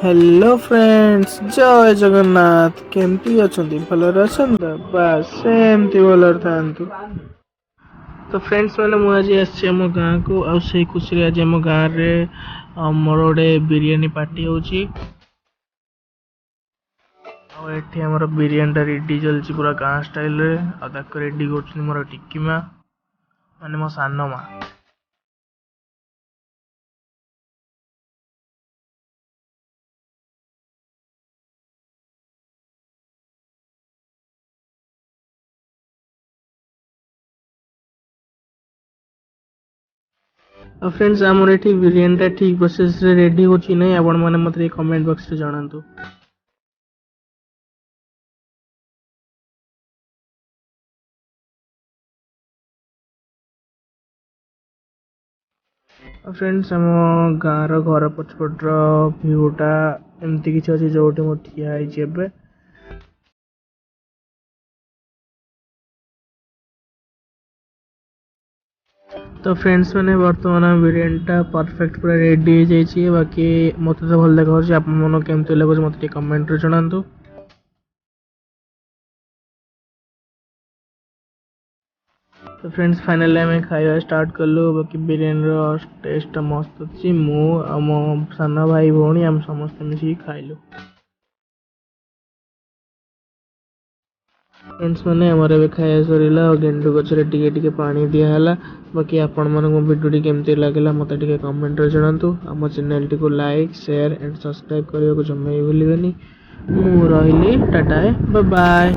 Hello friends जय जगन्नाथ केमती अछंती भलरे अछंत बस सेमती भलरे थांतु। तो फ्रेंड्स मैंने मु आज आसी आम गाँ को आ से खुशी आज आम गाँव में मोर गोटे बिरियानी पार्टी होची। एठी हमर बिरियानी रेडी चलची पूरा गाँ स्टाइल रे आ ताको रेडी करछनी मोर टिक्की माँ माने मो सानो माँ। और फ्रेंड्स आमर एठी बिरियानी ठीक प्रोसेस रे रेडी होची नै आपण माने मते कमेंट बॉक्स रे जणांतु। फ्रेंड्स आम गाँव घर पछपट भ्यूटा एमती किसी अच्छे जो ठिया है। तो फ्रेंड्स मैंने बर्तमान बिरियानी परफेक्ट पूरा रेडी हो जाइए। बाकी मत तो भल देखा आप मन केमती लगुच मत कमेंट रे जणांतु। तो फ्रेंड्स फाइनली आम खाଇବା स्टार्ट कलु। बाकी बिरियानी टेस्ट मस्त अच्छी मु मो सान भाई भौणी आम समस्त मिसिक खाइलु। फ्रेंड्स मैंने आमर ए खाया सरला गेंडु गचरे टिके टिके पानी दियाला। बाकी आपण मानक वीडियो केमती लागला मत टिके कमेंट रे जणांतु। आम चैनल टी को लाइक शेयर एंड सब्सक्राइब करने को जम्मा भी भूलिबेनी। मु रहिली टाटा बाय बाय।